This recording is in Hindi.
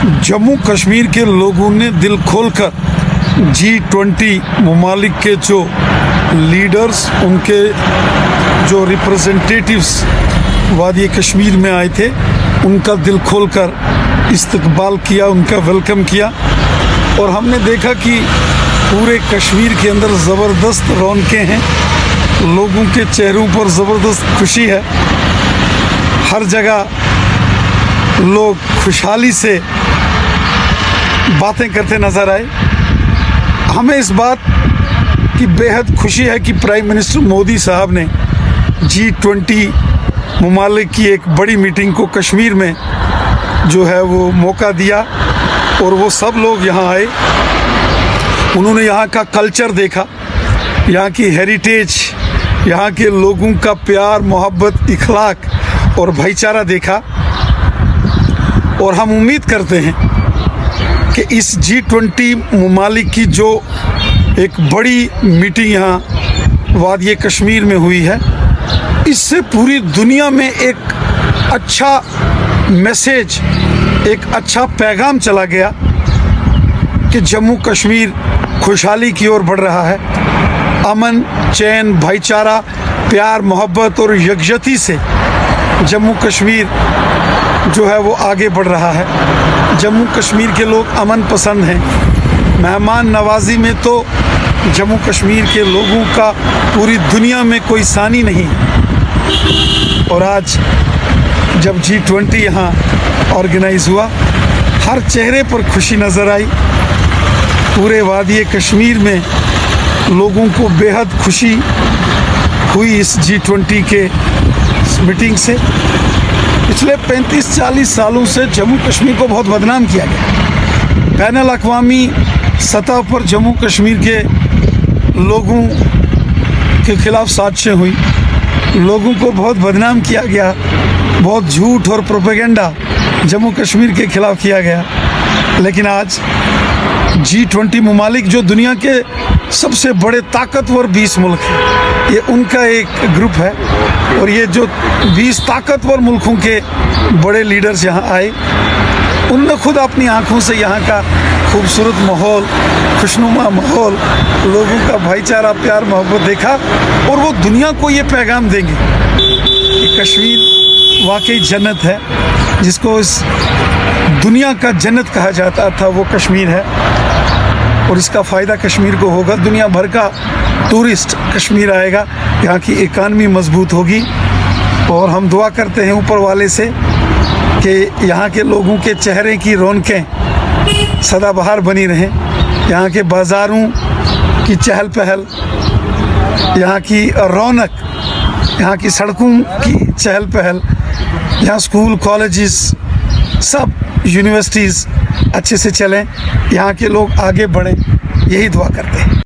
जम्मू कश्मीर के लोगों ने दिल खोलकर G20 ममालिक के जो लीडर्स, उनके जो रिप्रेजेंटेटिव्स वादी कश्मीर में आए थे, उनका दिल खोलकर इस्तकबाल किया, उनका वेलकम किया। और हमने देखा कि पूरे कश्मीर के अंदर ज़बरदस्त रौनकें हैं, लोगों के चेहरों पर ज़बरदस्त खुशी है। हर जगह लोग खुशहाली से बातें करते नज़र आए। हमें इस बात की बेहद खुशी है कि प्राइम मिनिस्टर मोदी साहब ने G20 ममालिक की एक बड़ी मीटिंग को कश्मीर में जो है वो मौका दिया और वो सब लोग यहाँ आए। उन्होंने यहाँ का कल्चर देखा, यहाँ की हेरिटेज, यहाँ के लोगों का प्यार, मोहब्बत, इखलाक और भाईचारा देखा। और हम उम्मीद करते हैं कि इस G20 ममालिक की जो एक बड़ी मीटिंग यहाँ वादी कश्मीर में हुई है, इससे पूरी दुनिया में एक अच्छा मैसेज, एक अच्छा पैगाम चला गया कि जम्मू कश्मीर खुशहाली की ओर बढ़ रहा है। अमन, चैन, भाईचारा, प्यार, मोहब्बत और यकजहती से जम्मू कश्मीर जो है वो आगे बढ़ रहा है। जम्मू कश्मीर के लोग अमन पसंद हैं। मेहमान नवाजी में तो जम्मू कश्मीर के लोगों का पूरी दुनिया में कोई सानी नहीं है। और आज जब G20 यहाँ ऑर्गेनाइज हुआ, हर चेहरे पर खुशी नज़र आई। पूरे वादी कश्मीर में लोगों को बेहद खुशी हुई इस G20 के मीटिंग से। पिछले 35-40 सालों से जम्मू कश्मीर को बहुत बदनाम किया गया। बैनुल अक़वामी सतह पर जम्मू कश्मीर के लोगों के खिलाफ साजिशें हुई, लोगों को बहुत बदनाम किया गया, बहुत झूठ और प्रोपेगेंडा जम्मू कश्मीर के खिलाफ किया गया। लेकिन आज G20 ममालिक जो दुनिया के सबसे बड़े ताकतवर 20 मुल्क हैं, ये उनका एक ग्रुप है। और ये जो 20 ताकतवर मुल्कों के बड़े लीडर्स यहाँ आए, उन्होंने खुद अपनी आँखों से यहाँ का खूबसूरत माहौल, खुशनुमा माहौल, लोगों का भाईचारा, प्यार, मोहब्बत देखा। और वो दुनिया को ये पैगाम देंगे कि कश्मीर वाकई जन्नत है, जिसको इस दुनिया का जन्नत कहा जाता था, वो कश्मीर है। और इसका फ़ायदा कश्मीर को होगा। दुनिया भर का टूरिस्ट कश्मीर आएगा, यहाँ की इकानमी मजबूत होगी। और हम दुआ करते हैं ऊपर वाले से कि यहाँ के लोगों के चेहरे की रौनकें सदाबहार बनी रहें। यहाँ के बाज़ारों की चहल पहल, यहाँ की रौनक, यहाँ की सड़कों की चहल पहल, यहाँ स्कूल, कॉलेजेस, सब यूनिवर्सिटीज़ अच्छे से चलें, यहाँ के लोग आगे बढ़ें, यही दुआ करते हैं।